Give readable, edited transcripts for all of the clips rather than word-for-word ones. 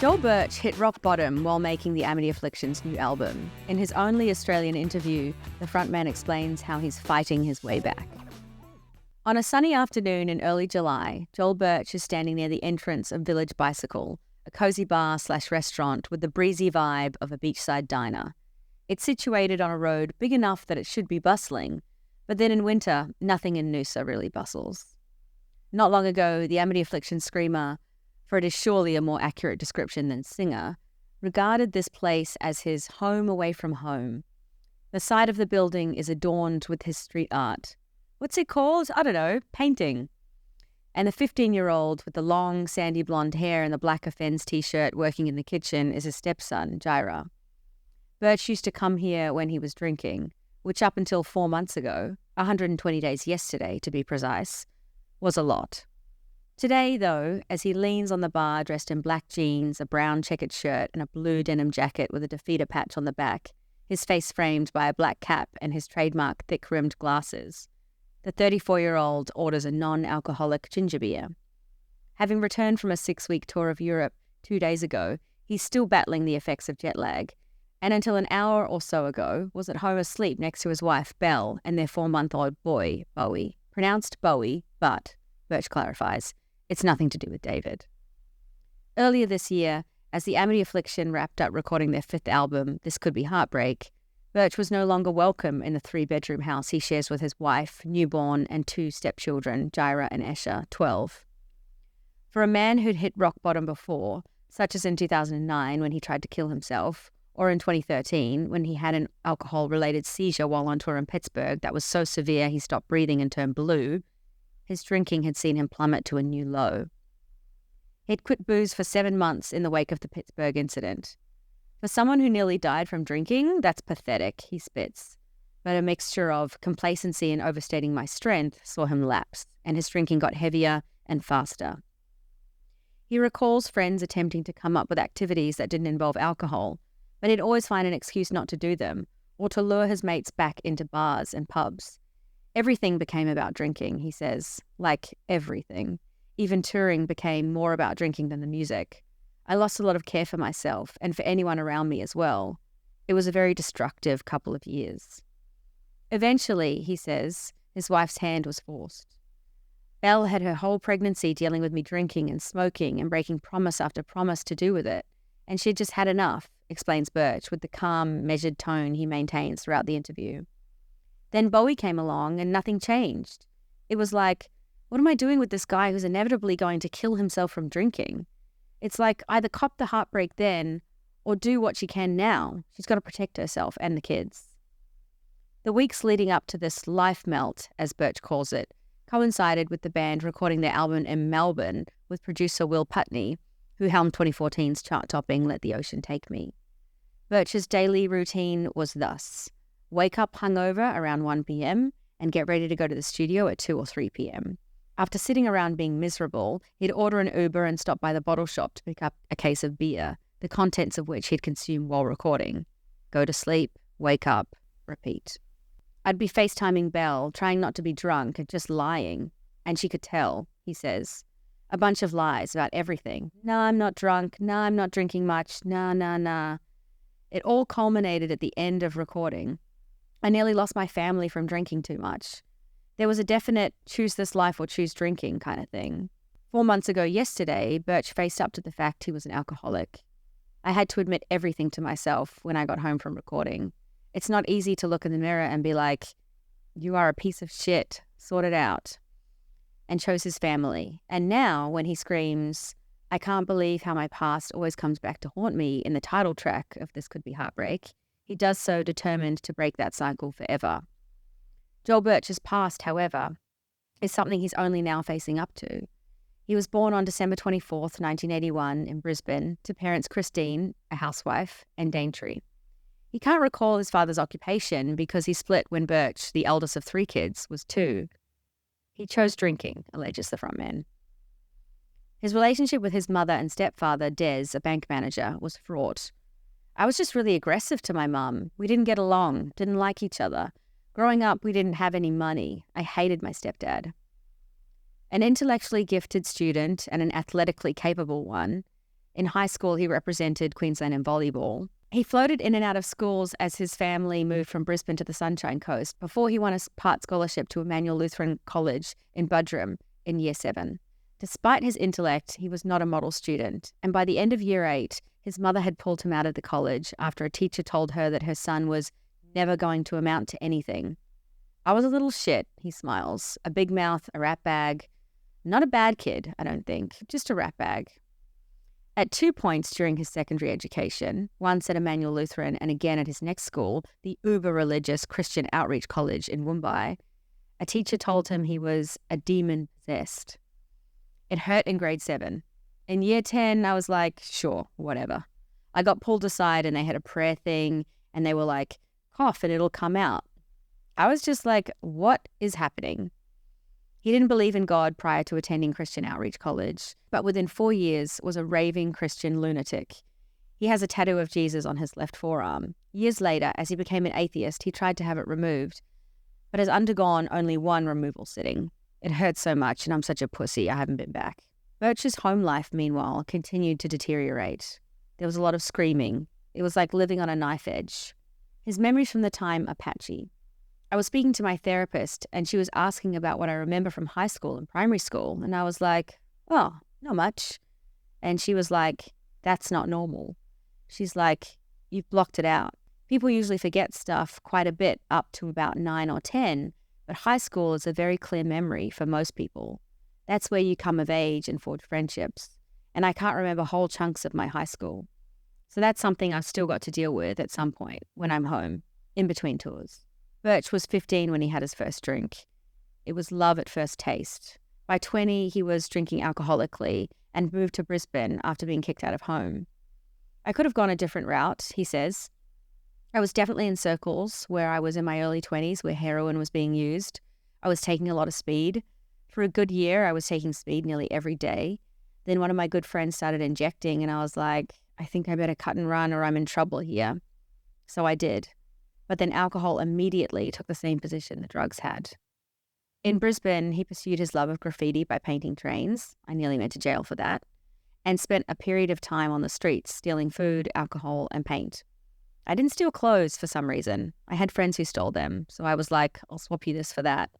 Joel Birch hit rock bottom while making the Amity Affliction's new album. In his only Australian interview, the frontman explains how he's fighting his way back. On a sunny afternoon in early July, Joel Birch is standing near the entrance of Village Bicycle, a cozy bar/restaurant with the breezy vibe of a beachside diner. It's situated on a road big enough that it should be bustling, but then in winter, nothing in Noosa really bustles. Not long ago, the Amity Affliction screamer, for it is surely a more accurate description than singer, regarded this place as his home away from home. The side of the building is adorned with his street art. What's it called? I don't know, painting. And the 15-year-old with the long, sandy blonde hair and the black Offends t-shirt working in the kitchen is his stepson, Jaira. Birch used to come here when he was drinking, which up until 4 months ago, 120 days yesterday to be precise, was a lot. Today, though, as he leans on the bar dressed in black jeans, a brown checkered shirt and a blue denim jacket with a defeater patch on the back, his face framed by a black cap and his trademark thick-rimmed glasses, the 34-year-old orders a non-alcoholic ginger beer. Having returned from a 6-week tour of Europe 2 days ago, he's still battling the effects of jet lag, and until an hour or so ago was at home asleep next to his wife, Belle, and their 4-month-old boy, Bowie. Pronounced Bowie, but, Birch clarifies, it's nothing to do with David. Earlier this year, as the Amity Affliction wrapped up recording their 5th album, This Could Be Heartbreak, Birch was no longer welcome in the 3-bedroom house he shares with his wife, newborn, and 2 stepchildren, Jaira and Esha, 12. For a man who'd hit rock bottom before, such as in 2009 when he tried to kill himself, or in 2013 when he had an alcohol-related seizure while on tour in Pittsburgh that was so severe he stopped breathing and turned blue, his drinking had seen him plummet to a new low. He'd quit booze for 7 months in the wake of the Pittsburgh incident. For someone who nearly died from drinking, that's pathetic, he spits. But a mixture of complacency and overstating my strength saw him lapse, and his drinking got heavier and faster. He recalls friends attempting to come up with activities that didn't involve alcohol, but he'd always find an excuse not to do them, or to lure his mates back into bars and pubs. Everything became about drinking, he says, like everything. Even touring became more about drinking than the music. I lost a lot of care for myself and for anyone around me as well. It was a very destructive couple of years. Eventually, he says, his wife's hand was forced. Belle had her whole pregnancy dealing with me drinking and smoking and breaking promise after promise to do with it, and she'd just had enough, explains Birch with the calm, measured tone he maintains throughout the interview. Then Bowie came along and nothing changed. It was like, what am I doing with this guy who's inevitably going to kill himself from drinking? It's like either cop the heartbreak then or do what she can now. She's got to protect herself and the kids. The weeks leading up to this life melt, as Birch calls it, coincided with the band recording their album in Melbourne with producer Will Putney, who helmed 2014's chart-topping Let the Ocean Take Me. Birch's daily routine was thus: wake up hungover around 1 p.m. and get ready to go to the studio at 2 or 3 p.m. After sitting around being miserable, he'd order an Uber and stop by the bottle shop to pick up a case of beer, the contents of which he'd consume while recording. Go to sleep, wake up, repeat. I'd be FaceTiming Belle, trying not to be drunk and just lying, and she could tell, he says. A bunch of lies about everything. Nah, I'm not drunk. Nah, I'm not drinking much. Nah. It all culminated at the end of recording. I nearly lost my family from drinking too much. There was a definite choose this life or choose drinking kind of thing. 4 months ago yesterday, Birch faced up to the fact he was an alcoholic. I had to admit everything to myself when I got home from recording. It's not easy to look in the mirror and be like, you are a piece of shit, sort it out. And chose his family. And now when he screams, I can't believe how my past always comes back to haunt me in the title track of This Could Be Heartbreak, he does so determined to break that cycle forever. Joel Birch's past, however, is something he's only now facing up to. He was born on December 24th, 1981 in Brisbane to parents Christine, a housewife, and Daintree. He can't recall his father's occupation because he split when Birch, the eldest of 3 kids, was 2. He chose drinking, alleges the frontman. His relationship with his mother and stepfather, Des, a bank manager, was fraught. I was just really aggressive to my mum. We didn't get along, didn't like each other. Growing up, we didn't have any money. I hated my stepdad. An intellectually gifted student and an athletically capable one, In high school, he represented Queensland in volleyball. He floated in and out of schools as his family moved from Brisbane to the Sunshine Coast before he won a part scholarship to Emmanuel Lutheran College in Budrum in Year 7. Despite his intellect, he was not a model student, and by the end of Year 8, his mother had pulled him out of the college after a teacher told her that her son was never going to amount to anything. I was a little shit, he smiles. A big mouth, a rat bag. Not a bad kid, I don't think, just a rat bag. At 2 points during his secondary education, once at Emmanuel Lutheran and again at his next school, the uber-religious Christian Outreach College in Mumbai, a teacher told him he was a demon possessed. It hurt in grade 7. In Year 10, I was like, sure, whatever. I got pulled aside and they had a prayer thing and they were like, cough and it'll come out. I was just like, what is happening? He didn't believe in God prior to attending Christian Outreach College, but within 4 years was a raving Christian lunatic. He has a tattoo of Jesus on his left forearm. Years later, as he became an atheist, he tried to have it removed, but has undergone only one removal sitting. It hurts so much and I'm such a pussy, I haven't been back. Birch's home life, meanwhile, continued to deteriorate. There was a lot of screaming. It was like living on a knife edge. His memories from the time are patchy. I was speaking to my therapist and she was asking about what I remember from high school and primary school. And I was like, oh, not much. And she was like, that's not normal. She's like, you've blocked it out. People usually forget stuff quite a bit up to about 9 or 10, but high school is a very clear memory for most people. That's where you come of age and forge friendships. And I can't remember whole chunks of my high school. So that's something I've still got to deal with at some point when I'm home, in between tours. Birch was 15 when he had his first drink. It was love at first taste. By 20, he was drinking alcoholically and moved to Brisbane after being kicked out of home. I could have gone a different route, he says. I was definitely in circles where I was in my early 20s where heroin was being used. I was taking a lot of speed. For a good year, I was taking speed nearly every day. Then one of my good friends started injecting and I was like, I think I better cut and run or I'm in trouble here. So I did. But then alcohol immediately took the same position the drugs had. In Brisbane, he pursued his love of graffiti by painting trains. I nearly went to jail for that. And spent a period of time on the streets stealing food, alcohol, and paint. I didn't steal clothes for some reason. I had friends who stole them, so I was like, I'll swap you this for that.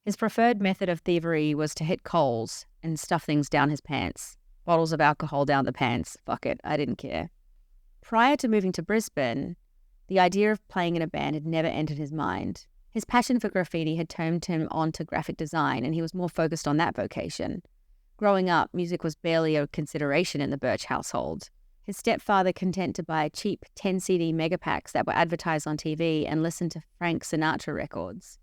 His preferred method of thievery was to hit coals and stuff things down his pants. Bottles of alcohol down the pants. Fuck it, I didn't care. Prior to moving to Brisbane, the idea of playing in a band had never entered his mind. His passion for graffiti had turned him on to graphic design, and he was more focused on that vocation. Growing up, music was barely a consideration in the Birch household. His stepfather, content to buy cheap 10-CD megapacks that were advertised on TV and listen to Frank Sinatra records.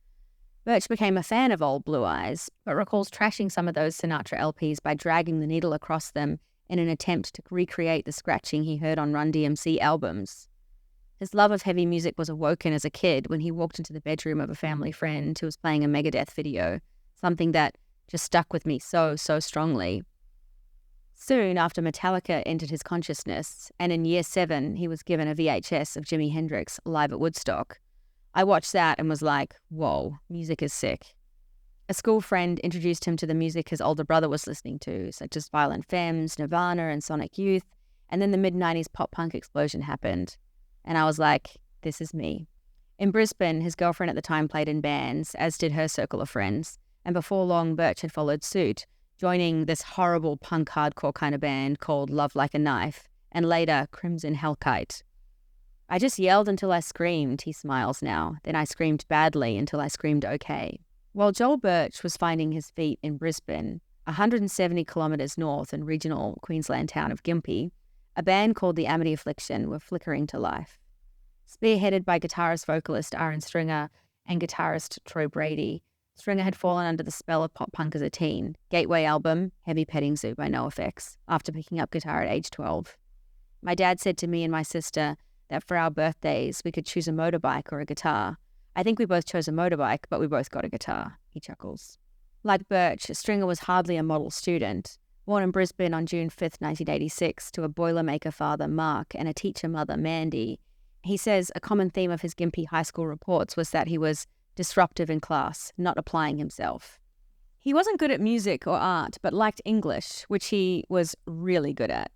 Birch became a fan of Old Blue Eyes, but recalls trashing some of those Sinatra LPs by dragging the needle across them in an attempt to recreate the scratching he heard on Run DMC albums. His love of heavy music was awoken as a kid when he walked into the bedroom of a family friend who was playing a Megadeth video, something that just stuck with me so strongly. Soon after Metallica entered his consciousness, and in Year 7 he was given a VHS of Jimi Hendrix live at Woodstock, I watched that and was like, whoa, music is sick. A school friend introduced him to the music his older brother was listening to, such as Violent Femmes, Nirvana, and Sonic Youth, and then the mid-90s pop-punk explosion happened. And I was like, this is me. In Brisbane, his girlfriend at the time played in bands, as did her circle of friends, and before long, Birch had followed suit, joining this horrible punk hardcore kind of band called Love Like a Knife, and later Crimson Hellkite. I just yelled until I screamed, he smiles now. Then I screamed badly until I screamed okay. While Joel Birch was finding his feet in Brisbane, 170 kilometres north in regional Queensland town of Gympie, a band called the Amity Affliction were flickering to life. Spearheaded by guitarist-vocalist Ahren Stringer and guitarist Troy Brady, Stringer had fallen under the spell of pop-punk as a teen. Gateway album, Heavy Petting Zoo by NoFX, after picking up guitar at age 12. My dad said to me and my sister that for our birthdays we could choose a motorbike or a guitar. I think we both chose a motorbike, but we both got a guitar, he chuckles. Like Birch, Stringer was hardly a model student. Born in Brisbane on June 5th, 1986, to a Boilermaker father, Mark, and a teacher mother, Mandy, he says a common theme of his Gympie high school reports was that he was disruptive in class, not applying himself. He wasn't good at music or art, but liked English, which he was really good at.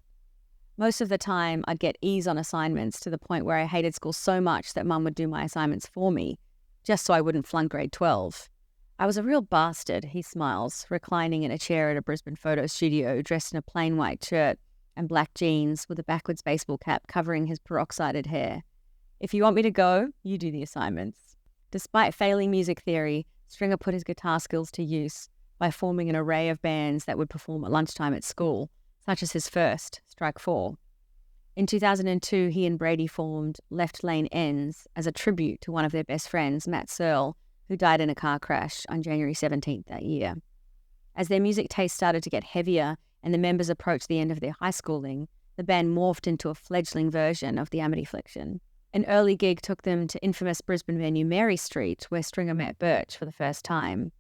Most of the time, I'd get E's on assignments to the point where I hated school so much that Mum would do my assignments for me, just so I wouldn't flunk grade 12. I was a real bastard, he smiles, reclining in a chair at a Brisbane photo studio, dressed in a plain white shirt and black jeans with a backwards baseball cap covering his peroxided hair. If you want me to go, you do the assignments. Despite failing music theory, Stringer put his guitar skills to use by forming an array of bands that would perform at lunchtime at school, such as his first, Strike 4. In 2002, he and Brady formed Left Lane Ends as a tribute to one of their best friends, Matt Searle, who died in a car crash on January 17th that year. As their music taste started to get heavier and the members approached the end of their high schooling, the band morphed into a fledgling version of the Amity Affliction. An early gig took them to infamous Brisbane venue Mary Street, where Stringer met Birch for the first time.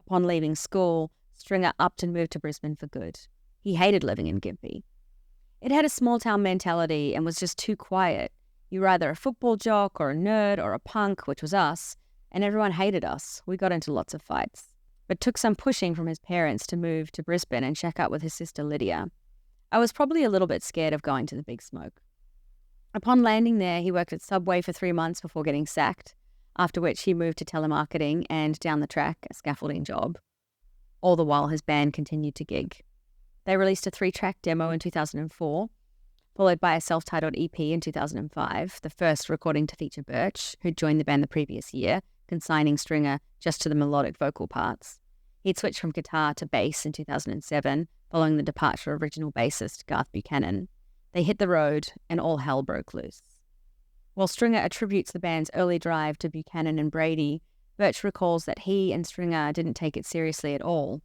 Upon leaving school, Stringer upped and moved to Brisbane for good. He hated living in Gympie. It had a small-town mentality and was just too quiet. You were either a football jock or a nerd or a punk, which was us, and everyone hated us. We got into lots of fights. But took some pushing from his parents to move to Brisbane and check up with his sister Lydia. I was probably a little bit scared of going to the big smoke. Upon landing there, he worked at Subway for 3 months before getting sacked, after which he moved to telemarketing and, down the track, a scaffolding job. All the while, his band continued to gig. They released a 3-track demo in 2004, followed by a self-titled EP in 2005, the first recording to feature Birch, who'd joined the band the previous year, consigning Stringer just to the melodic vocal parts. He'd switched from guitar to bass in 2007, following the departure of original bassist Garth Buchanan. They hit the road, and all hell broke loose. While Stringer attributes the band's early drive to Buchanan and Brady, Birch recalls that he and Stringer didn't take it seriously at all.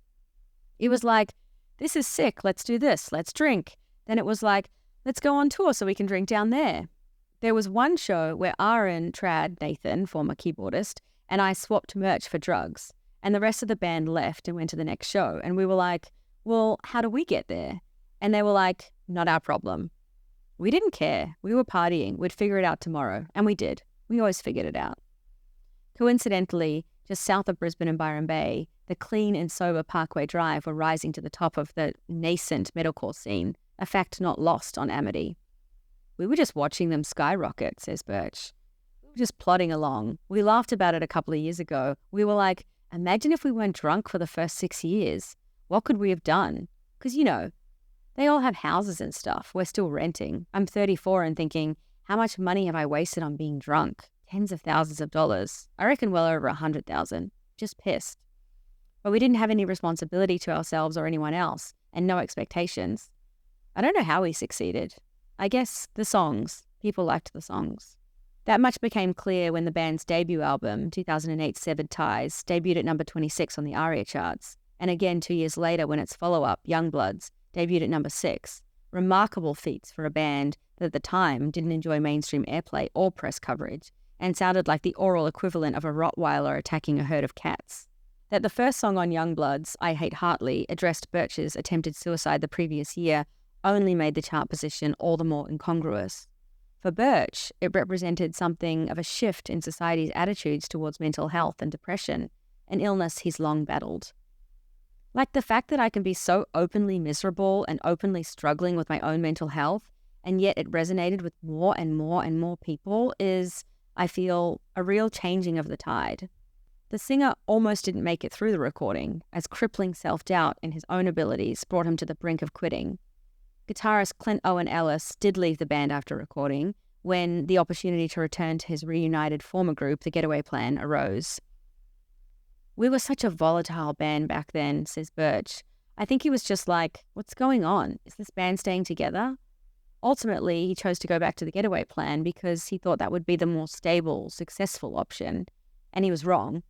It was like, this is sick, let's do this, let's drink. Then it was like, let's go on tour so we can drink down there. There was one show where Ahren, Nathan, former keyboardist, and I swapped merch for drugs, and the rest of the band left and went to the next show, and we were like, well, how do we get there? And they were like, not our problem. We didn't care. We were partying. We'd figure it out tomorrow. And we did. We always figured it out. Coincidentally, just south of Brisbane and Byron Bay, the clean and sober Parkway Drive were rising to the top of the nascent metalcore scene, a fact not lost on Amity. We were just watching them skyrocket, says Birch. We were just plodding along. We laughed about it a couple of years ago. We were like, imagine if we weren't drunk for the first 6 years. What could we have done? Because, they all have houses and stuff. We're still renting. I'm 34 and thinking, how much money have I wasted on being drunk? Tens of thousands of dollars. I reckon well over 100,000. Just pissed. But we didn't have any responsibility to ourselves or anyone else, and no expectations. I don't know how we succeeded. I guess the songs. People liked the songs. That much became clear when the band's debut album, 2008's Severed Ties, debuted at number 26 on the ARIA charts, and again 2 years later when its follow-up, Youngbloods, debuted at number 6. Remarkable feats for a band that at the time didn't enjoy mainstream airplay or press coverage, and sounded like the oral equivalent of a Rottweiler attacking a herd of cats. That the first song on Youngblood's, I Hate Hartley, addressed Birch's attempted suicide the previous year, only made the chart position all the more incongruous. For Birch, it represented something of a shift in society's attitudes towards mental health and depression, an illness he's long battled. Like the fact that I can be so openly miserable and openly struggling with my own mental health, and yet it resonated with more and more and more people is, I feel, a real changing of the tide. The singer almost didn't make it through the recording, as crippling self-doubt in his own abilities brought him to the brink of quitting. Guitarist Clint Owen Ellis did leave the band after recording, when the opportunity to return to his reunited former group, the Getaway Plan, arose. We were such a volatile band back then, says Birch. I think he was just like, what's going on? Is this band staying together? Ultimately, he chose to go back to the Getaway Plan because he thought that would be the more stable, successful option. And he was wrong.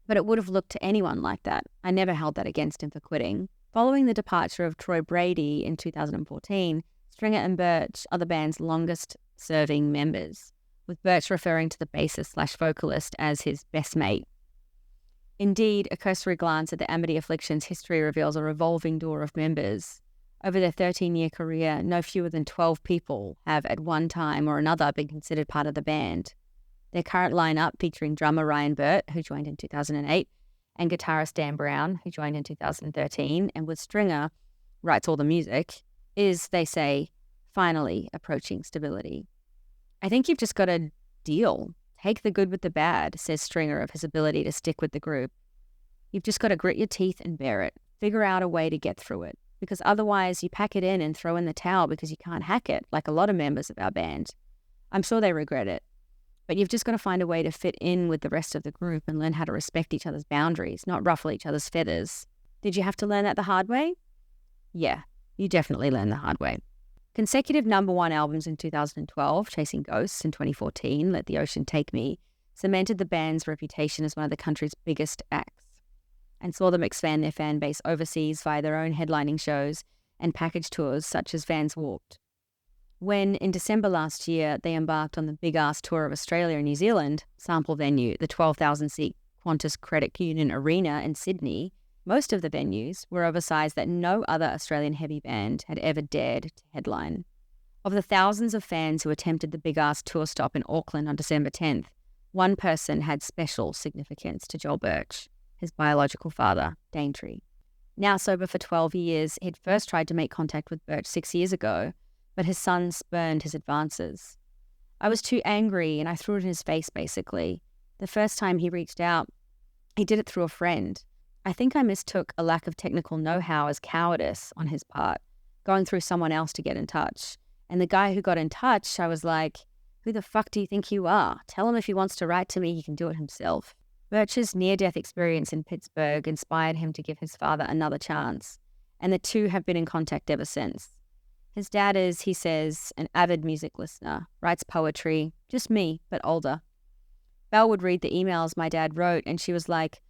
But it would have looked to anyone like that. I never held that against him for quitting. Following the departure of Troy Brady in 2014, Stringer and Birch are the band's longest-serving members, with Birch referring to the bassist/vocalist as his best mate. Indeed, a cursory glance at the Amity Affliction's history reveals a revolving door of members. Over their 13-year career, no fewer than 12 people have at one time or another been considered part of the band. Their current lineup, featuring drummer Ryan Burt, who joined in 2008, and guitarist Dan Brown, who joined in 2013, and with Stringer, writes all the music, is, they say, finally approaching stability. I think you've just got to deal. Take the good with the bad, says Stringer of his ability to stick with the group. You've just got to grit your teeth and bear it. Figure out a way to get through it. Because otherwise you pack it in and throw in the towel because you can't hack it, like a lot of members of our band. I'm sure they regret it. But you've just got to find a way to fit in with the rest of the group and learn how to respect each other's boundaries, not ruffle each other's feathers. Did you have to learn that the hard way? Yeah, you definitely learned the hard way. Consecutive #1 albums in 2012, Chasing Ghosts in 2014, Let the Ocean Take Me, cemented the band's reputation as one of the country's biggest acts and saw them expand their fan base overseas via their own headlining shows and package tours such as Vans Warped. When, in December last year, they embarked on the big-ass tour of Australia and New Zealand, sample venue, the 12,000-seat Qantas Credit Union Arena in Sydney, most of the venues were of a size that no other Australian heavy band had ever dared to headline. Of the thousands of fans who attempted the big-ass tour stop in Auckland on December 10th, one person had special significance to Joel Birch, his biological father, Daintree. Now sober for 12 years, he'd first tried to make contact with Birch 6 years ago, but his son spurned his advances. I was too angry and I threw it in his face, basically. The first time he reached out, he did it through a friend. I think I mistook a lack of technical know-how as cowardice on his part, going through someone else to get in touch. And the guy who got in touch, I was like, who the fuck do you think you are? Tell him if he wants to write to me, he can do it himself. Birch's near-death experience in Pittsburgh inspired him to give his father another chance, and the two have been in contact ever since. His dad is, he says, an avid music listener, writes poetry, just me, but older. Belle would read the emails my dad wrote, and she was like,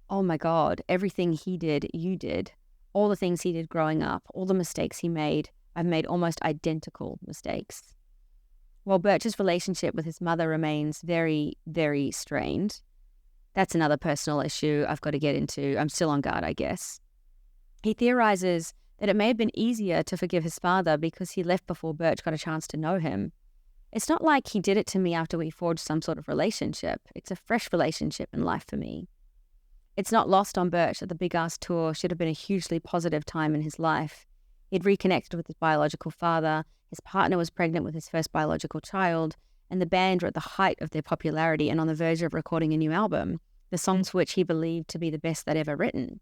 oh my God, everything he did, you did. All the things he did growing up, all the mistakes he made, I've made almost identical mistakes. While Birch's relationship with his mother remains very, very strained, that's another personal issue I've got to get into. I'm still on guard, I guess. He theorizes that it may have been easier to forgive his father because he left before Birch got a chance to know him. It's not like he did it to me after we forged some sort of relationship. It's a fresh relationship in life for me. It's not lost on Birch that the big-ass tour should have been a hugely positive time in his life. He'd reconnected with his biological father, his partner was pregnant with his first biological child, and the band were at the height of their popularity and on the verge of recording a new album, the songs for which he believed to be the best they'd ever written.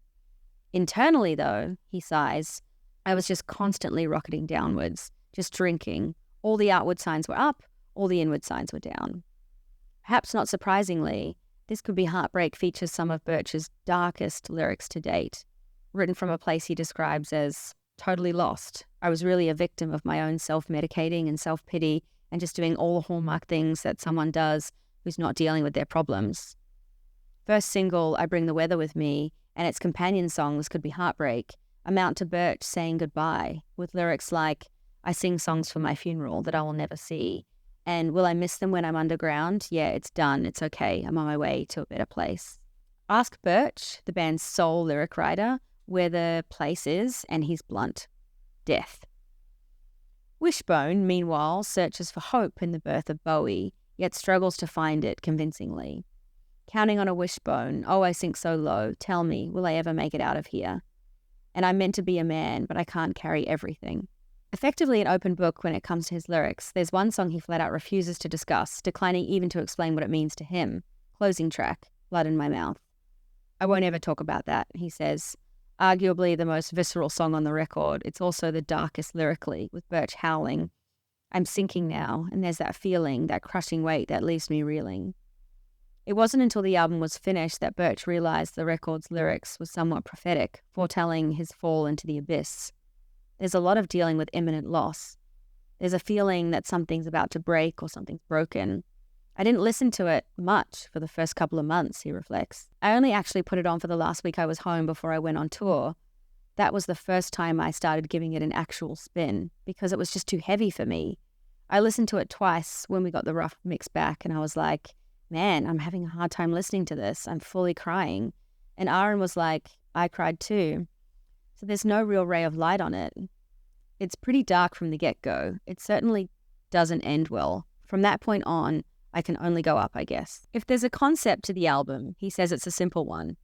Internally, though, he sighs, I was just constantly rocketing downwards, just drinking. All the outward signs were up, all the inward signs were down. Perhaps not surprisingly, This Could Be Heartbreak features some of Birch's darkest lyrics to date, written from a place he describes as totally lost. I was really a victim of my own self-medicating and self-pity and just doing all the hallmark things that someone does who's not dealing with their problems. First single, I Bring the Weather With Me, and its companion song, This Could Be Heartbreak, amount to Birch saying goodbye, with lyrics like, I sing songs for my funeral that I will never see, and will I miss them when I'm underground? Yeah, it's done, it's okay, I'm on my way to a better place. Ask Birch, the band's sole lyric writer, where the place is, and he's blunt. Death. Wishbone, meanwhile, searches for hope in the birth of Bowie, yet struggles to find it convincingly. Counting on a wishbone, oh, I sink so low, tell me, will I ever make it out of here? And I'm meant to be a man, but I can't carry everything. Effectively an open book when it comes to his lyrics, there's one song he flat out refuses to discuss, declining even to explain what it means to him. Closing track, Blood in My Mouth. I won't ever talk about that, he says. Arguably the most visceral song on the record, it's also the darkest lyrically, with Birch howling. I'm sinking now, and there's that feeling, that crushing weight that leaves me reeling. It wasn't until the album was finished that Birch realized the record's lyrics was somewhat prophetic, foretelling his fall into the abyss. There's a lot of dealing with imminent loss. There's a feeling that something's about to break or something's broken. I didn't listen to it much for the first couple of months, he reflects. I only actually put it on for the last week I was home before I went on tour. That was the first time I started giving it an actual spin, because it was just too heavy for me. I listened to it twice when we got the rough mix back, and I was like, man, I'm having a hard time listening to this. I'm fully crying. And Ahren was like, I cried too. So there's no real ray of light on it. It's pretty dark from the get-go. It certainly doesn't end well. From that point on, I can only go up, I guess. If there's a concept to the album, he says it's a simple one.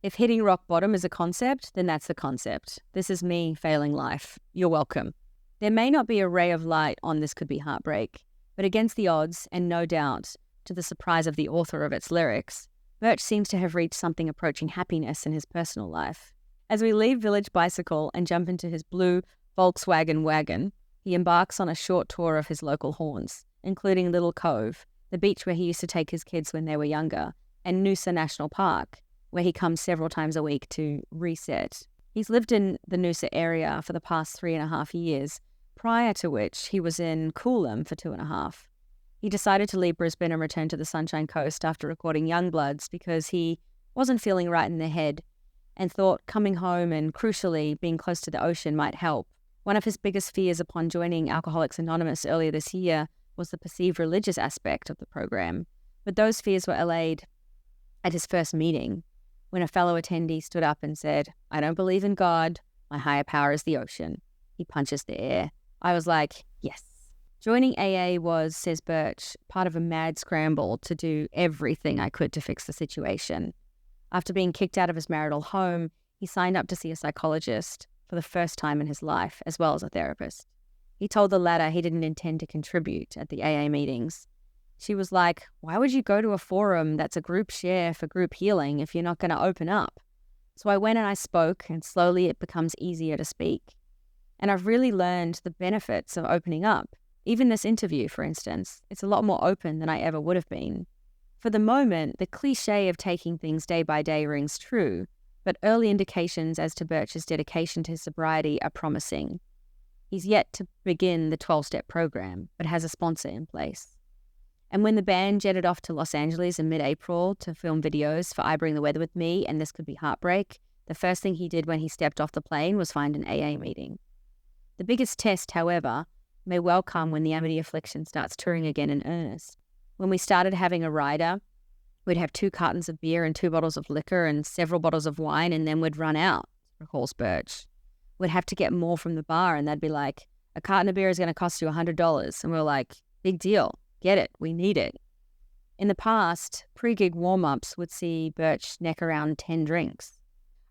If hitting rock bottom is a concept, then that's the concept. This is me failing life. You're welcome. There may not be a ray of light on This Could Be Heartbreak, but against the odds, and no doubt to the surprise of the author of its lyrics, Birch seems to have reached something approaching happiness in his personal life. As we leave Village Bicycle and jump into his blue Volkswagen wagon, he embarks on a short tour of his local haunts, including Little Cove, the beach where he used to take his kids when they were younger, and Noosa National Park, where he comes several times a week to reset. He's lived in the Noosa area for the past 3.5 years, prior to which he was in Coolum for 2.5. He decided to leave Brisbane and return to the Sunshine Coast after recording Youngbloods because he wasn't feeling right in the head and thought coming home and, crucially, being close to the ocean might help. One of his biggest fears upon joining Alcoholics Anonymous earlier this year was the perceived religious aspect of the program, but those fears were allayed at his first meeting when a fellow attendee stood up and said, "I don't believe in God. My higher power is the ocean." He punches the air. I was like, yes. Joining AA was, says Birch, part of a mad scramble to do everything I could to fix the situation. After being kicked out of his marital home, he signed up to see a psychologist for the first time in his life, as well as a therapist. He told the latter he didn't intend to contribute at the AA meetings. She was like, "Why would you go to a forum that's a group share for group healing if you're not going to open up?" So I went and I spoke, and slowly it becomes easier to speak. And I've really learned the benefits of opening up. Even this interview, for instance, it's a lot more open than I ever would have been. For the moment, the cliche of taking things day by day rings true, but early indications as to Birch's dedication to his sobriety are promising. He's yet to begin the 12-step program, but has a sponsor in place. And when the band jetted off to Los Angeles in mid-April to film videos for I Bring the Weather With Me and This Could Be Heartbreak, the first thing he did when he stepped off the plane was find an AA meeting. The biggest test, however, may well come when the Amity Affliction starts touring again in earnest. When we started having a rider, we'd have 2 cartons of beer and 2 bottles of liquor and several bottles of wine, and then we'd run out, recalls Birch. We'd have to get more from the bar, and they'd be like, "A carton of beer is going to cost you $100. And we're like, "Big deal. Get it. We need it." In the past, pre-gig warm-ups would see Birch neck around 10 drinks.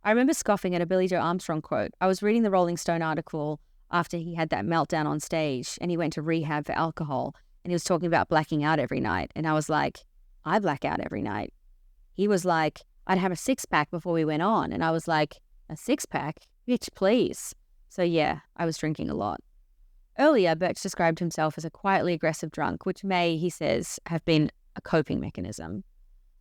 I remember scoffing at a Billy Joe Armstrong quote. I was reading the Rolling Stone article after he had that meltdown on stage and he went to rehab for alcohol, and he was talking about blacking out every night. And I was like, I black out every night. He was like, I'd have a 6-pack before we went on. And I was like, a 6-pack? Bitch, please. So yeah, I was drinking a lot. Earlier, Birch described himself as a quietly aggressive drunk, which may, he says, have been a coping mechanism.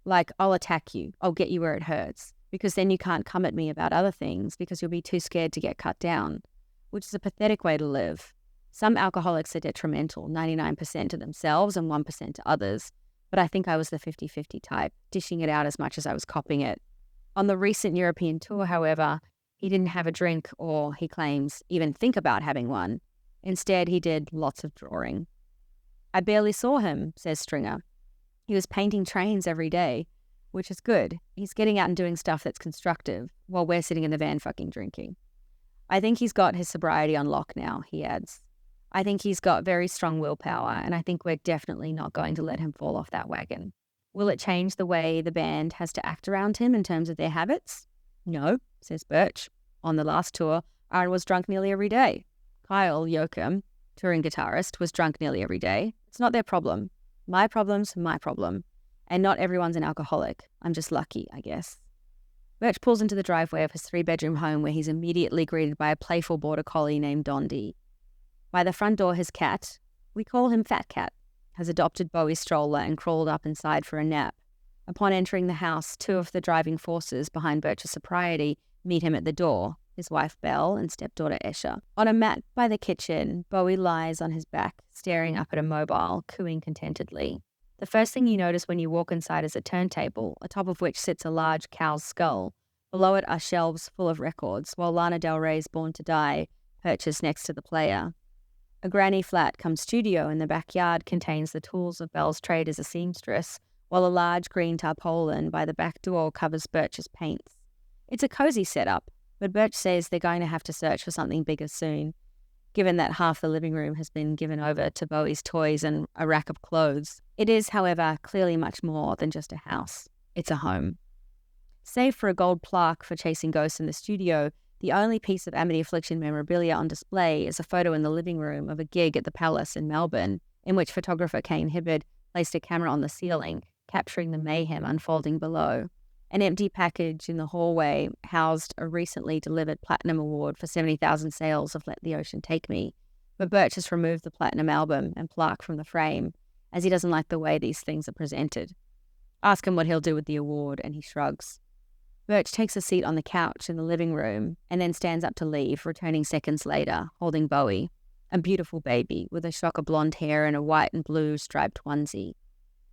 Like, I'll attack you. I'll get you where it hurts, because then you can't come at me about other things because you'll be too scared to get cut down, which is a pathetic way to live. Some alcoholics are detrimental, 99% to themselves and 1% to others, but I think I was the 50-50 type, dishing it out as much as I was copying it. On the recent European tour, however, he didn't have a drink or, he claims, even think about having one. Instead, he did lots of drawing. I barely saw him, says Stringer. He was painting trains every day, which is good. He's getting out and doing stuff that's constructive while we're sitting in the van fucking drinking. I think he's got his sobriety on lock now, he adds. I think he's got very strong willpower, and I think we're definitely not going to let him fall off that wagon. Will it change the way the band has to act around him in terms of their habits? No, says Birch. On the last tour, Ahren was drunk nearly every day. Kyle Yoakum, touring guitarist, was drunk nearly every day. It's not their problem. My problem's my problem. And not everyone's an alcoholic. I'm just lucky, I guess. Birch pulls into the driveway of his 3-bedroom home where he's immediately greeted by a playful border collie named Dondi. By the front door, his cat, we call him Fat Cat, has adopted Bowie's stroller and crawled up inside for a nap. Upon entering the house, 2 of the driving forces behind Birch's sobriety meet him at the door, his wife Belle and stepdaughter Esha. On a mat by the kitchen, Bowie lies on his back, staring up at a mobile, cooing contentedly. The first thing you notice when you walk inside is a turntable, atop of which sits a large cow's skull. Below it are shelves full of records, while Lana Del Rey's Born to Die perches next to the player. A granny flat cum studio in the backyard contains the tools of Belle's trade as a seamstress, while a large green tarpaulin by the back door covers Birch's paints. It's a cozy setup, but Birch says they're going to have to search for something bigger soon, given that half the living room has been given over to Bowie's toys and a rack of clothes. It is, however, clearly much more than just a house. It's a home. Save for a gold plaque for chasing ghosts in the studio, The only piece of Amity Affliction memorabilia on display is a photo in the living room of a gig at the Palace in Melbourne, in which photographer Kane Hibbard placed a camera on the ceiling, capturing the mayhem unfolding below. An empty package in the hallway housed a recently delivered Platinum Award for 70,000 sales of Let the Ocean Take Me, but Birch has removed the Platinum album and plaque from the frame, as he doesn't like the way these things are presented. Ask him what he'll do with the award, and he shrugs. Birch takes a seat on the couch in the living room and then stands up to leave, returning seconds later, holding Bowie, a beautiful baby with a shock of blonde hair and a white and blue striped onesie.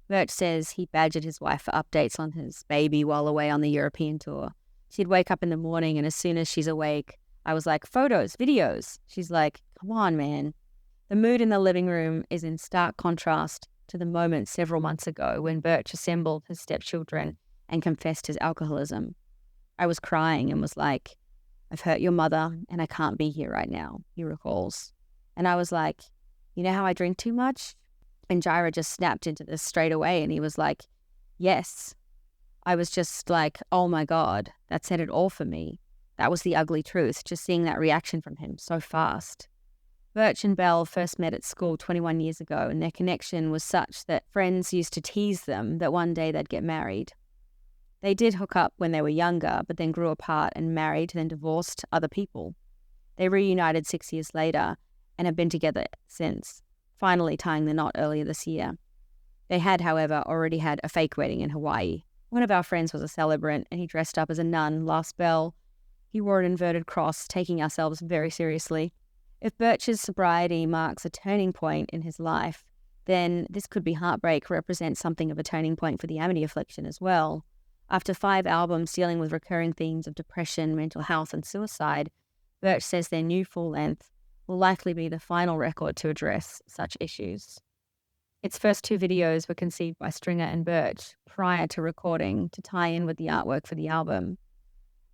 Birch says he badgered his wife for updates on his baby while away on the European tour. She'd wake up in the morning, and as soon as she's awake, I was like, photos, videos. She's like, come on, man. The mood in the living room is in stark contrast to the moment several months ago when Birch assembled his stepchildren and confessed his alcoholism. I was crying and was like, I've hurt your mother and I can't be here right now, he recalls. And I was like, you know how I drink too much? And Jaira just snapped into this straight away, and he was like, yes. I was just like, oh my God, that said it all for me. That was the ugly truth, just seeing that reaction from him so fast. Birch and Belle first met at school 21 years ago, and their connection was such that friends used to tease them that one day they'd get married. They did hook up when they were younger, but then grew apart and married, then divorced other people. They reunited 6 years later and have been together since, finally tying the knot earlier this year. They had, however, already had a fake wedding in Hawaii. One of our friends was a celebrant, and he dressed up as a nun last Belle. He wore an inverted cross, taking ourselves very seriously. If Birch's sobriety marks a turning point in his life, then this could be heartbreak represents something of a turning point for the Amity Affliction as well. After 5 albums dealing with recurring themes of depression, mental health, and suicide, Birch says their new full length will likely be the final record to address such issues. Its first 2 videos were conceived by Stringer and Birch prior to recording to tie in with the artwork for the album.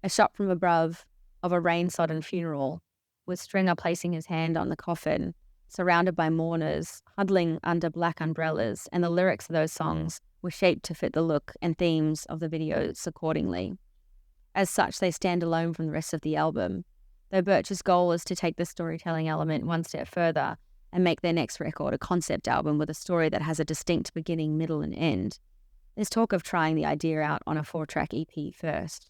A shot from above of a rain-sodden funeral, with Stringer placing his hand on the coffin, surrounded by mourners, huddling under black umbrellas, and the lyrics of those songs were shaped to fit the look and themes of the videos accordingly. As such, they stand alone from the rest of the album, though Birch's goal is to take the storytelling element one step further and make their next record a concept album with a story that has a distinct beginning, middle, and end. There's talk of trying the idea out on a 4-track EP first.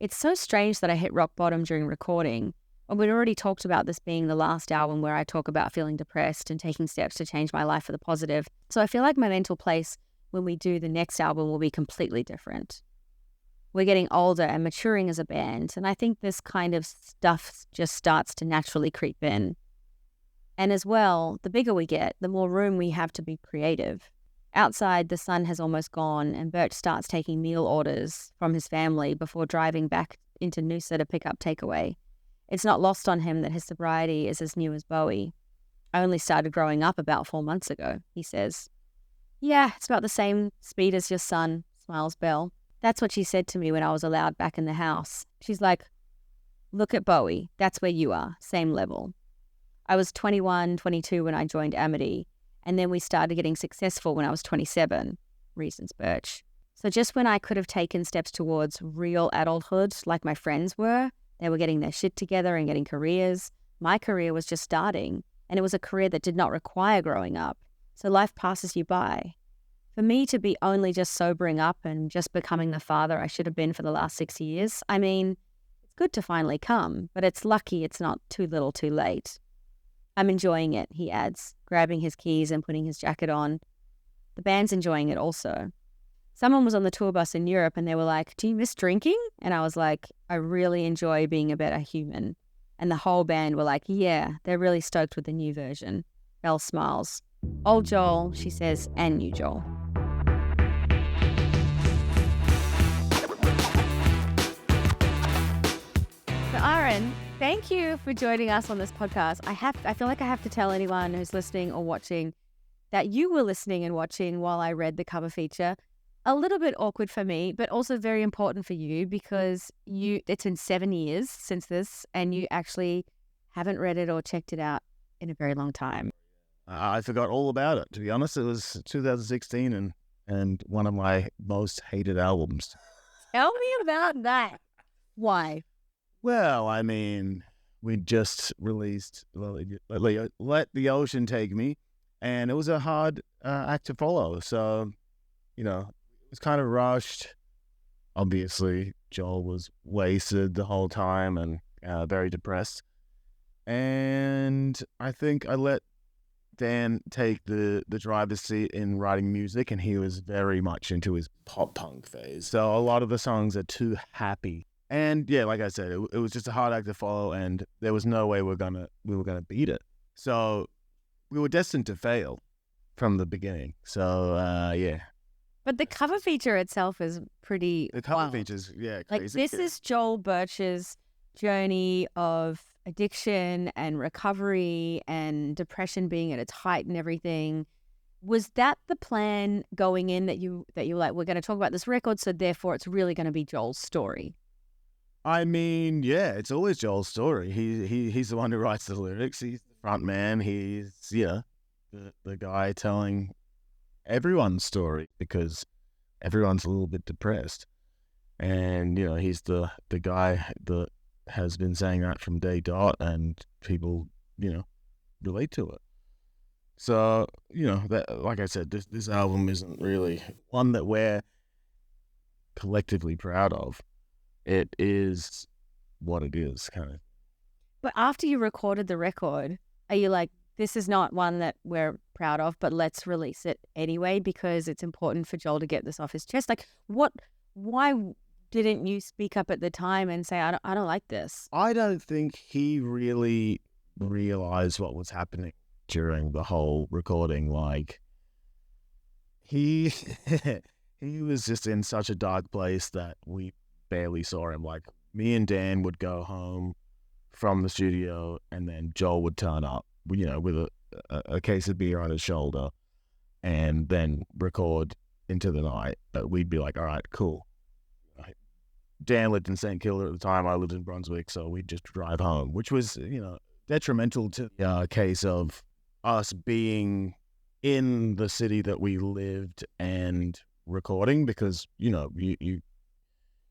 It's so strange that I hit rock bottom during recording. Well, we'd already talked about this being the last album where I talk about feeling depressed and taking steps to change my life for the positive. So I feel like my mental place when we do the next album will be completely different. We're getting older and maturing as a band, and I think this kind of stuff just starts to naturally creep in. And as well, the bigger we get, the more room we have to be creative. Outside, the sun has almost gone, and Birch starts taking meal orders from his family before driving back into Noosa to pick up takeaway. It's not lost on him that his sobriety is as new as Bowie. I only started growing up about 4 months ago, he says. Yeah, it's about the same speed as your son, smiles Belle. That's what she said to me when I was allowed back in the house. She's like, look at Bowie, that's where you are, same level. I was 21, 22 when I joined Amity, and then we started getting successful when I was 27, reasons Birch. So just when I could have taken steps towards real adulthood like my friends were, they were getting their shit together and getting careers, my career was just starting, and it was a career that did not require growing up, so life passes you by. For me to be only just sobering up and just becoming the father I should have been for the last 6 years, I mean, it's good to finally come, but it's lucky it's not too little too late. I'm enjoying it, he adds, grabbing his keys and putting his jacket on. The band's enjoying it also. Someone was on the tour bus in Europe and they were like, do you miss drinking? And I was like, I really enjoy being a better human. And the whole band were like, yeah, they're really stoked with the new version. Belle smiles. Old Joel, she says, and new Joel. So Ahren, thank you for joining us on this podcast. I feel like I have to tell anyone who's listening or watching that you were listening and watching while I read the cover feature. A little bit awkward for me, but also very important for you because it's been 7 years since this and you actually haven't read it or checked it out in a very long time. I forgot all about it, to be honest. It was 2016 and one of my most hated albums. Tell me about that. Why? Well, I mean, we just released Let the Ocean Take Me, and it was a hard act to follow. So, it was kind of rushed. Obviously, Joel was wasted the whole time and very depressed. And I think I let Dan take the driver's seat in writing music, and he was very much into his pop punk phase. So a lot of the songs are too happy. And yeah, like I said, it was just a hard act to follow, and there was no way we were gonna beat it. So we were destined to fail from the beginning. So yeah. But the cover feature itself is pretty The cover wild. features, yeah, Like, crazy. this is Joel Birch's journey of addiction and recovery and depression being at its height and everything. Was that the plan going in, that you were like, we're going to talk about this record, so therefore it's really going to be Joel's story? I mean, yeah, it's always Joel's story. He's the one who writes the lyrics. He's the front man. He's the guy telling everyone's story because everyone's a little bit depressed. And, he's the guy that has been saying that from day dot, and people, relate to it. So, that, like I said, this album isn't really one that we're collectively proud of. It is what it is, kind of. But after you recorded the record, are you like, this is not one that we're proud of, but let's release it anyway because it's important for Joel to get this off his chest? Like, why didn't you speak up at the time and say, I don't like this? I don't think he really realized what was happening during the whole recording. Like, he he was just in such a dark place that we barely saw him. Like, me and Dan would go home from the studio, and then Joel would turn up, with a case of beer on his shoulder, and then record into the night. But we'd be like, all right, cool. Dan lived in St. Kilda at the time. I lived in Brunswick, so we'd just drive home, which was, detrimental to the case of us being in the city that we lived and recording, because,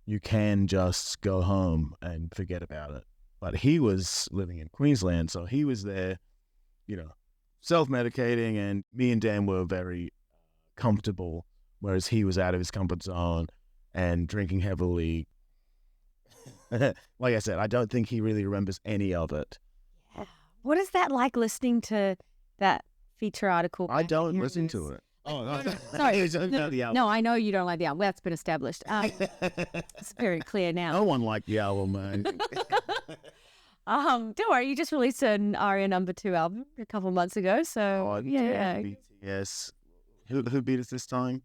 you can just go home and forget about it. But he was living in Queensland, so he was there, self-medicating, and me and Dan were very comfortable, whereas he was out of his comfort zone and drinking heavily. Like I said, I don't think he really remembers any of it. Yeah. What is that like, listening to that feature article? I don't listen to it. Oh, no. Sorry. No, no, I know you don't like the album. That's been established. It's very clear now. No one liked the album, man. Don't worry, you just released an Aria #2 album a couple months ago, so yeah. BTS. Who beat us this time?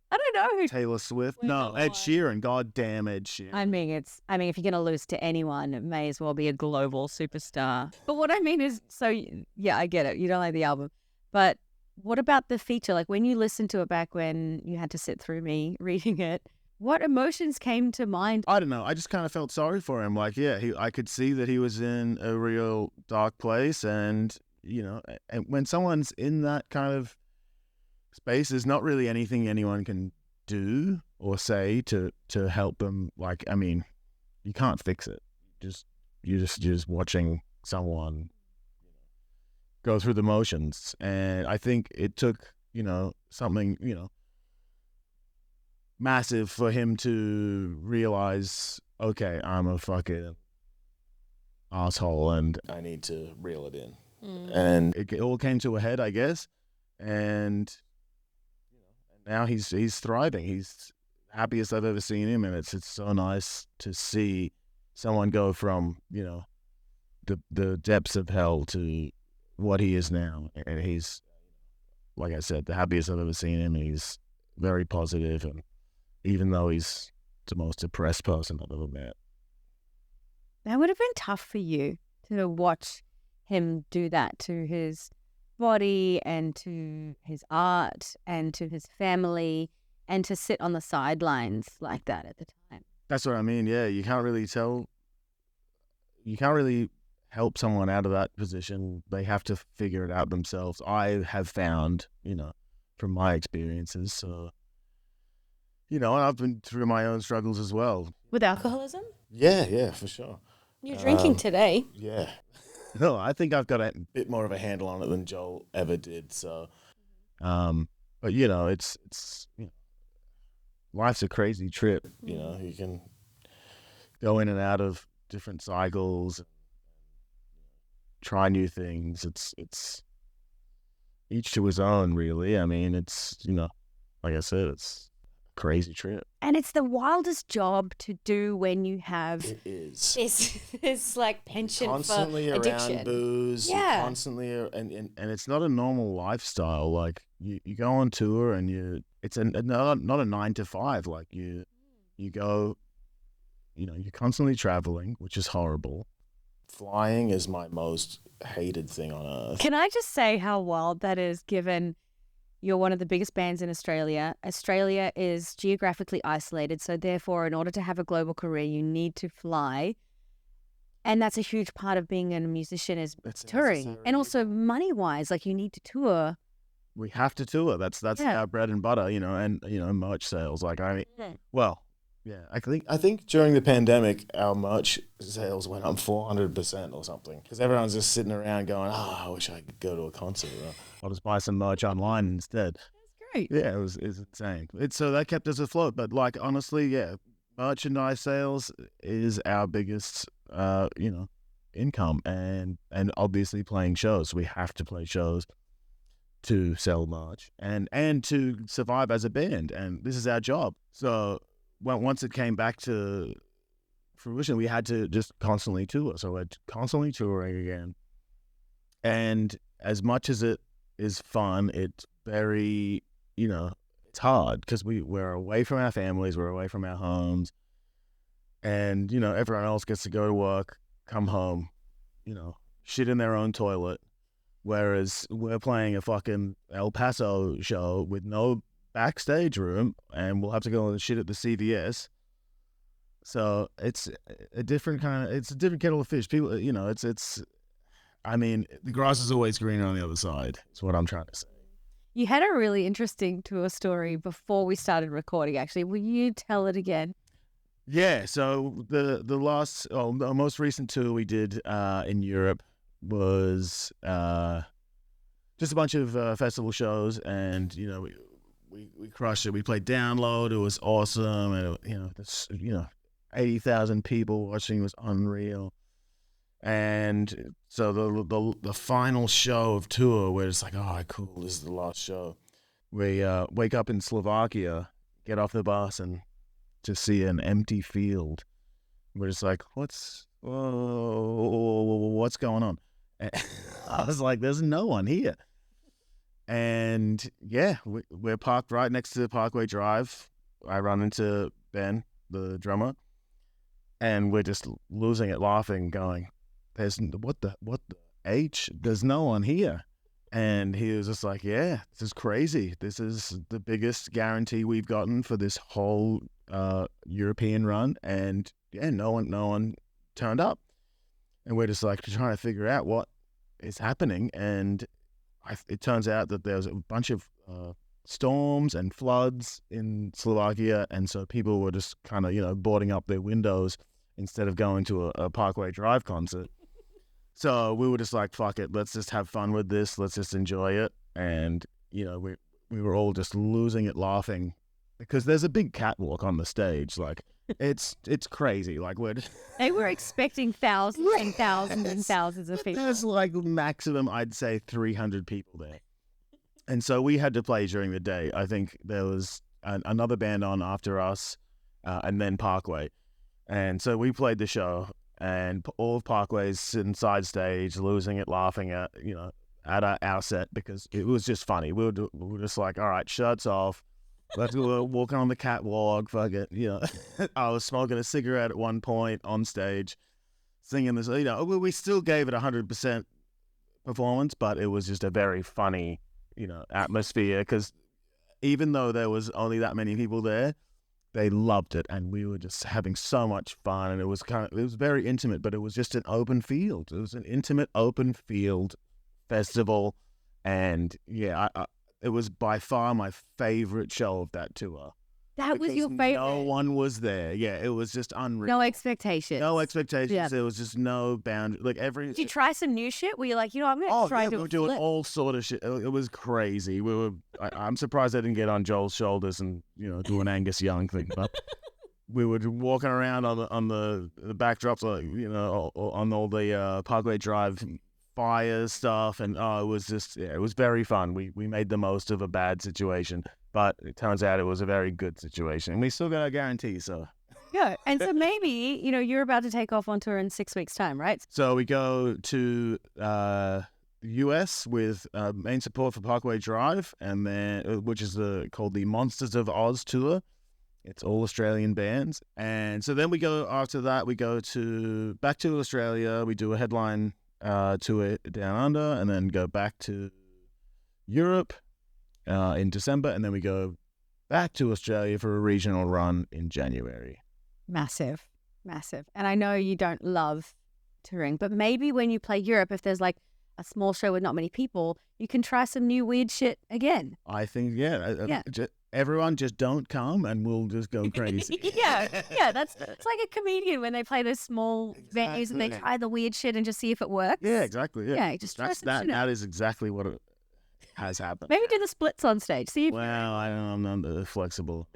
I don't know who. Taylor Swift? No, Ed Sheeran. God damn Ed Sheeran. I mean, if you're gonna lose to anyone, it may as well be a global superstar. But what I mean is, so yeah, I get it. You don't like the album, but what about the feature? Like, when you listened to it back when you had to sit through me reading it, what emotions came to mind? I don't know. I just kind of felt sorry for him. Like, yeah, I could see that he was in a real dark place, and and when someone's in that kind of space, there's not really anything anyone can do or say to help them. Like, I mean, you can't fix it. You're just watching someone go through the motions, and I think it took something massive for him to realize, okay, I'm a fucking asshole and I need to reel it in. And it all came to a head, I guess, and now he's thriving. He's the happiest I've ever seen him, and it's so nice to see someone go from the depths of hell to what he is now. And he's, like I said, the happiest I've ever seen him. He's very positive, and even though he's the most depressed person I've ever met. That would have been tough for you to watch him do that to his body and to his art and to his family, and to sit on the sidelines like that at the time. That's what I mean. Yeah, you can't really help someone out of that position. They have to figure it out themselves. I have found, from my experiences. So, and I've been through my own struggles as well. With alcoholism? Yeah, for sure. You're drinking today. Yeah. No, I think I've got a bit more of a handle on it than Joel ever did. So, but it's life's a crazy trip. You can go in and out of different cycles, try new things. It's each to his own, really. I mean, it's like I said, it's a crazy trip. And it's the wildest job to do when you have It is. this like penchant Constantly for addiction. around booze. Yeah. You're constantly and it's not a normal lifestyle. Like you go on tour and it's not a 9 to 5. Like you go, you're constantly traveling, which is horrible. Flying is my most hated thing on earth. Can I just say how wild that is, given you're one of the biggest bands in Australia. Australia is geographically isolated, so therefore, in order to have a global career, you need to fly. And that's a huge part of being a musician is touring. Necessary. And also money-wise, like you need to tour. We have to tour. That's our bread and butter, and merch sales. Like I think during the pandemic, our merch sales went up 400% or something because everyone's just sitting around going, I wish I could go to a concert. I'll just buy some merch online instead. That's great. Yeah, it was insane. So that kept us afloat. But like, honestly, yeah, merchandise sales is our biggest, income. And obviously playing shows. We have to play shows to sell merch and to survive as a band. And this is our job. So once it came back to fruition, we had to just constantly tour. So we're constantly touring again. And as much as it is fun, it's very, it's hard because we're away from our families, we're away from our homes. And, everyone else gets to go to work, come home, shit in their own toilet. Whereas we're playing a fucking El Paso show with no backstage room, and we'll have to go and shit at the CVS. So it's a different kettle of fish. People, I mean, the grass is always greener on the other side. That's what I'm trying to say. You had a really interesting tour story before we started recording, actually. Will you tell it again? Yeah. So the most recent tour we did in Europe was just a bunch of festival shows, and we crushed it. We played Download. It was awesome, and 80,000 people watching. It was unreal. And so the final show of tour, where it's like, oh, cool, this is the last show. We wake up in Slovakia, get off the bus, and just see an empty field. We're just like, what's going on? And I was like, there's no one here. And yeah, we're parked right next to Parkway Drive. I run into Ben, the drummer, and we're just losing it, laughing, going, "There's what the H? There's no one here." And he was just like, "Yeah, this is crazy. This is the biggest guarantee we've gotten for this whole European run, and yeah, no one turned up." And we're just like trying to figure out what is happening, and it turns out that there's a bunch of storms and floods in Slovakia, and so people were just kind of boarding up their windows instead of going to a Parkway Drive concert. So we were just like, fuck it, let's just have fun with this, let's just enjoy it. And we were all just losing it, laughing, because there's a big catwalk on the stage. Like it's crazy. Like they were expecting thousands and thousands and thousands of people. There's like maximum, I'd say, 300 people there. And so we had to play during the day. I think there was another band on after us, and then Parkway. And so we played the show, and all of Parkway's inside stage, losing it, laughing at our set, because it was just funny. We were just like, all right, shirts off. Let's go walking on the catwalk. Fuck it. I was smoking a cigarette at one point on stage, singing this. We still gave it 100% performance, but it was just a very funny, atmosphere. Because even though there was only that many people there, they loved it, and we were just having so much fun. And it was very intimate, but it was just an open field. It was an intimate open field festival, and yeah, it was by far my favorite show of that tour. That was your because favorite. No one was there. Yeah, it was just unreal. No expectations. No expectations. Yeah. There was just no boundary. Like Did you try some new shit? Were you like, I'm going to try yeah, to we were doing all sort of shit. It was crazy. I'm surprised I didn't get on Joel's shoulders and do an Angus Young thing. But we were walking around on the backdrops, on all the Parkway Drive fire stuff, and it was just it was very fun. We made the most of a bad situation, but it turns out it was a very good situation, and we still got our guarantee. So yeah, and so maybe you're about to take off on tour in 6 weeks' time, right? So we go to the US with main support for Parkway Drive, and then which is called the Monsters of Oz tour. It's all Australian bands, and so then we go after that. We go back to Australia. We do a headline tour down under, and then go back to Europe in December, and then we go back to Australia for a regional run in January. Massive. And I know you don't love touring, but maybe when you play Europe, if there's like a small show with not many people, you can try some new weird shit again. I think, everyone just don't come and we'll just go crazy. yeah, it's like a comedian when they play those small venues and they try the weird shit and just see if it works. Yeah, exactly. Yeah, just try some shit. That is exactly what has happened. Maybe do the splits on stage. See if well, I'm not flexible.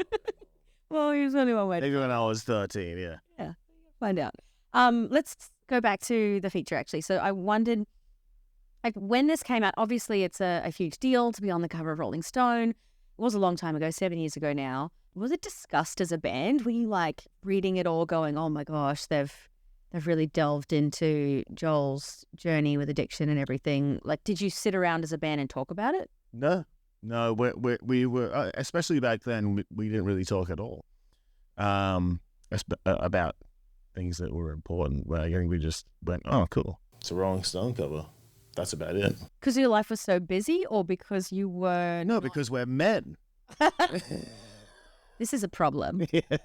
Well, here's only one way. Maybe when I was 13, yeah. Yeah, find out. Let's go back to the feature, actually. So I wondered, like, when this came out, obviously it's a huge deal to be on the cover of Rolling Stone. It was a long time ago, 7 years ago now. Was it discussed as a band? Were you, like, reading it all going, oh, my gosh, they've really delved into Joel's journey with addiction and everything? Like, did you sit around as a band and talk about it? No, we were, especially back then, we didn't really talk at all about things that were important. Well, I think we just went, oh, cool. It's a Rolling Stone cover. That's about it. Because your life was so busy, or because you were... No, because we're men. This is a problem. Yeah.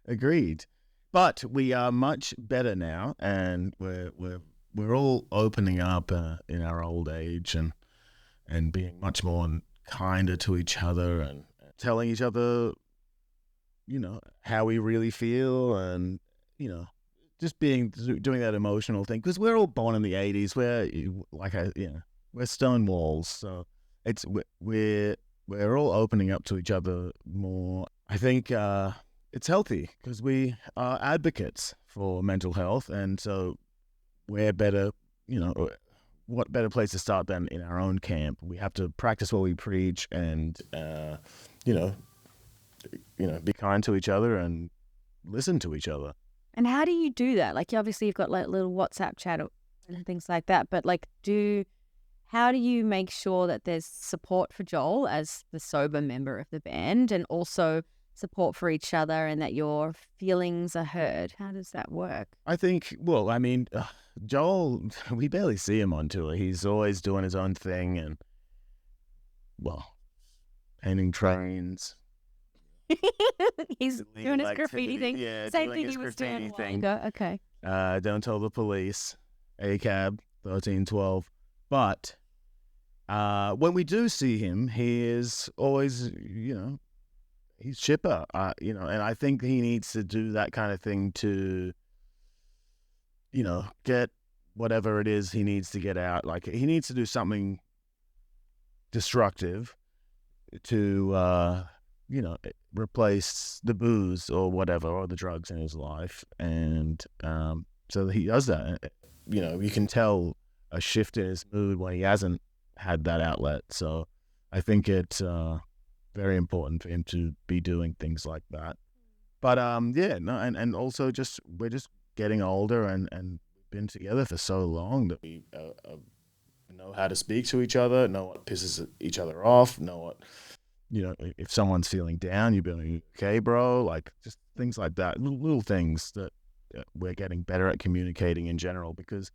Agreed. But we are much better now, and we're all opening up in our old age and being much more kinder to each other and telling each other, how we really feel, and, just doing that emotional thing. Because we're all born in the 80s. We're stone walls. So we're all opening up to each other more. I think it's healthy because we are advocates for mental health. And so we're better, what better place to start than in our own camp? We have to practice what we preach and, be kind to each other and listen to each other. And how do you do that? Like, obviously you've got like little WhatsApp chat and things like that, but like, how do you make sure that there's support for Joel as the sober member of the band, and also support for each other, and that your feelings are heard? How does that work? I think, Joel, we barely see him on tour. He's always doing his own thing and, painting trains. He's doing his graffiti thing. Yeah, same thing he was doing a while ago. Okay. Don't tell the police. ACAB 1312. But when we do see him, he is always, he's chipper. And I think he needs to do that kind of thing to, get whatever it is he needs to get out. Like, he needs to do something destructive to, replace the booze or whatever, or the drugs in his life. And so he does that. You can tell a shift in his mood when he hasn't had that outlet. So I think it's very important for him to be doing things like that. But and also we're just getting older and been together for so long that we know how to speak to each other, know what pisses each other off, know what, if someone's feeling down, you'd be like, okay, bro, like just things like that, little things that we're getting better at communicating in general. Because,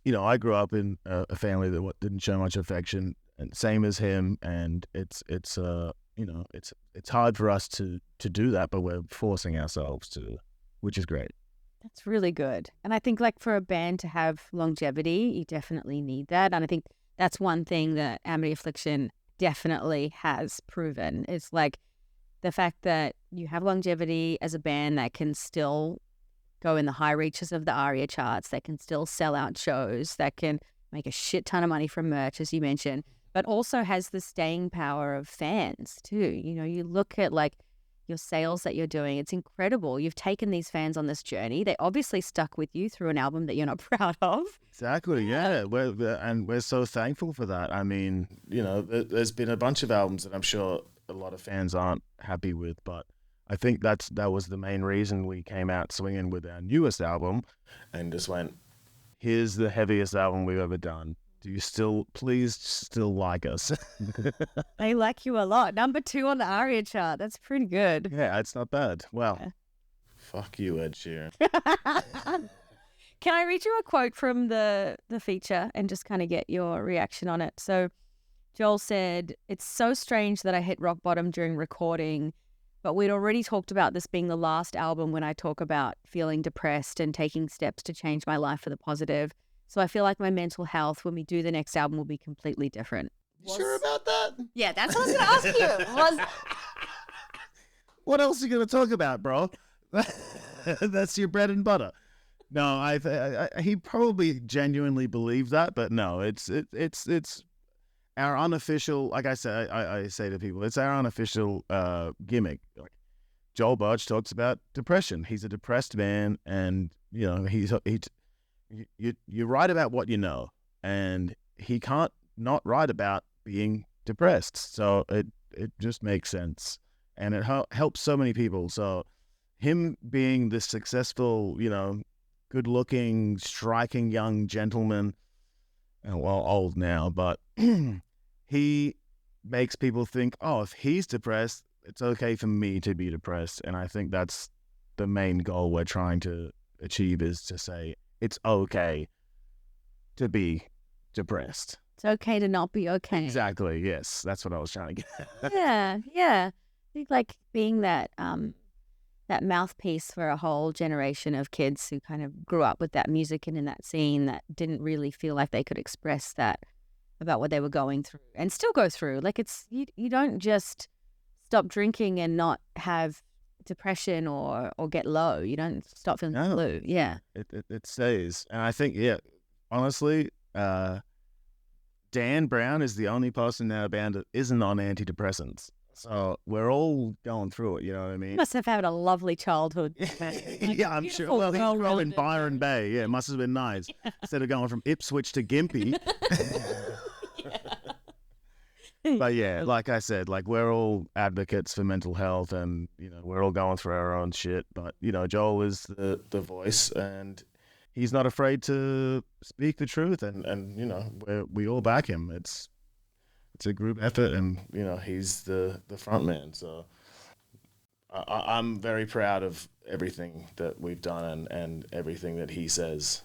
I grew up in a family that didn't show much affection, and same as him, and it's hard for us to do that, but we're forcing ourselves to, which is great. That's really good. And I think, like, for a band to have longevity, you definitely need that. And I think that's one thing that Amity Affliction definitely has proven. It's like the fact that you have longevity as a band that can still go in the high reaches of the ARIA charts, that can still sell out shows, that can make a shit ton of money from merch, as you mentioned, but also has the staying power of fans too. You know, you look at like your sales that you're doing, it's incredible. You've taken these fans on this journey. They obviously stuck with you through an album that you're not proud of. Exactly, yeah. We're so thankful for that. I mean, you know, there's been a bunch of albums that I'm sure a lot of fans aren't happy with, but I think that was the main reason we came out swinging with our newest album and just went, here's the heaviest album we've ever done. Do you please still like us? They like you a lot. Number 2 on the ARIA chart. That's pretty good. Yeah, it's not bad. Well, fuck you, Ed Sheeran. Can I read you a quote from the feature and just kind of get your reaction on it? So Joel said, "It's so strange that I hit rock bottom during recording, but we'd already talked about this being the last album when I talk about feeling depressed and taking steps to change my life for the positive. So I feel like my mental health when we do the next album will be completely different." You sure about that? Yeah, that's what I was going to ask you. What else are you going to talk about, bro? That's your bread and butter. No, he probably genuinely believed that, but no, it's our unofficial. Like I say, I say to people, it's our unofficial gimmick. Like, Joel Birch talks about depression. He's a depressed man, and you know you write about what you know, and he can't not write about being depressed. So it just makes sense, and it helps so many people. So him being this successful, you know, good-looking, striking young gentleman, well, old now, but he makes people think, oh, if he's depressed, it's okay for me to be depressed. And I think that's the main goal we're trying to achieve, is to say it's okay to be depressed. It's okay to not be okay. Exactly, yes. That's what I was trying to get at. Yeah. I think like being that that mouthpiece for a whole generation of kids who kind of grew up with that music and in that scene that didn't really feel like they could express that about what they were going through and still go through. Like it's, you don't just stop drinking and not have depression or get low. You don't stop feeling blue. Yeah. It stays. And I think, yeah, honestly, Dan Brown is the only person in our band that isn't on antidepressants. So we're all going through it, you know what I mean? You must have had a lovely childhood. Yeah, I'm sure. Well, he grew up in Byron Bay. Yeah, it must have been nice. Yeah. Instead of going from Ipswich to Gympie. But yeah, like I said, like we're all advocates for mental health, and you know we're all going through our own shit. But you know, Joel is the voice, and he's not afraid to speak the truth, and you know we all back him. It's a group effort, and you know he's the front man. So I'm very proud of everything that we've done and everything that he says.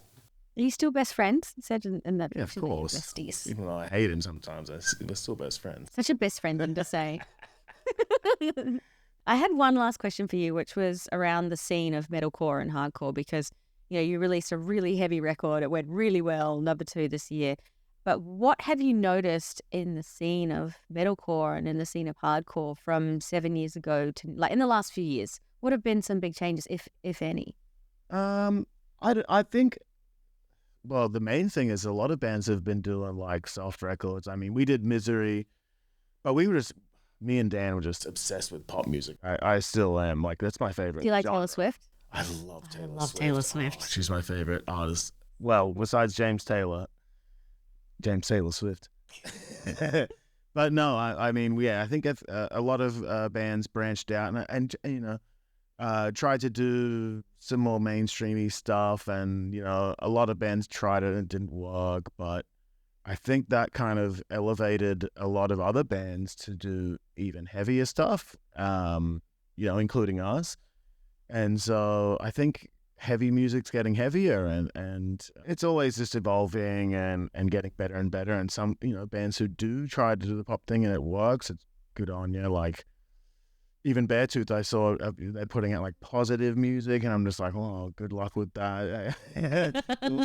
Are you still best friends? You said in that yeah, of course. Besties. Even though I hate him sometimes, we're still best friends. Such a best friend thing to say. I had one last question for you, which was around the scene of metalcore and hardcore, because you know you released a really heavy record. It went really well, number 2 this year. But what have you noticed in the scene of metalcore and in the scene of hardcore from 7 years ago to like in the last few years? What have been some big changes, if any? I think, well, the main thing is a lot of bands have been doing like soft records. I mean, we did Misery, but me and Dan were just obsessed with pop music. I still am. Like, that's my favorite. Do you like genre. Taylor Swift? I love Taylor Swift. I love Taylor Swift. Oh, she's my favorite artist. Well, besides James Taylor Swift. But no, I mean, yeah, I think a lot of bands branched out and you know, tried to do some more mainstreamy stuff, and you know, a lot of bands tried it and it didn't work. But I think that kind of elevated a lot of other bands to do even heavier stuff, you know, including us. And so I think heavy music's getting heavier, and it's always just evolving and getting better and better. And some, you know, bands who do try to do the pop thing and it works, it's good on you. Like even Beartooth, I saw they're putting out like positive music, and I'm just like, oh, good luck with that.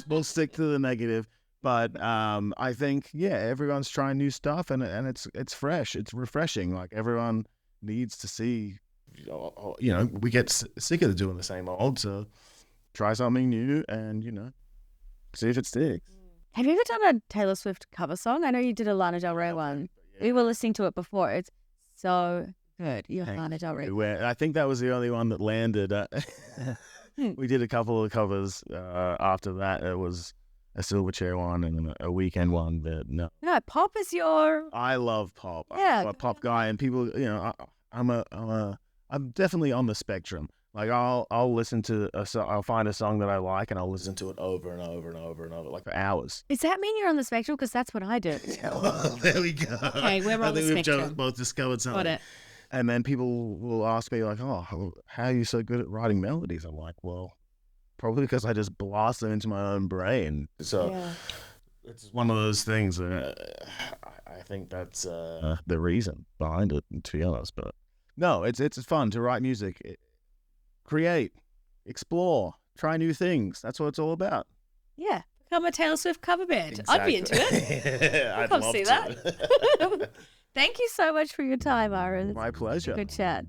We'll stick to the negative. But I think, yeah, everyone's trying new stuff, and it's fresh, it's refreshing. Like everyone needs to see we get sick of doing the same old, so try something new and, see if it sticks. Have you ever done a Taylor Swift cover song? I know you did a Lana Del Rey one. We were listening to it before. It's so good. You're Lana Del Rey. I think that was the only one that landed. We did a couple of covers after that. It was a Silverchair one and a Weekend one. But no, pop is your. I love pop. Yeah, I'm a pop guy, and people, I'm definitely on the spectrum. Like I'll listen to I'll find a song that I like and I'll listen to it over and over and over and over, like for hours. Does that mean you're on the spectrum? Because that's what I do. Well, there we go. Okay, we're on the spectrum. I think we've both discovered something. Got it. And then people will ask me like, "Oh, how are you so good at writing melodies?" I'm like, "Well, probably because I just blast them into my own brain." So it's one of those things. I think that's the reason behind it, to be honest. But no, it's fun to write music. Create, explore, try new things. That's what it's all about. Yeah, become a Taylor Swift cover band. Exactly. I'd be into it. I'd come love see to. that. Thank you so much for your time, Ahren. My pleasure. Good chat.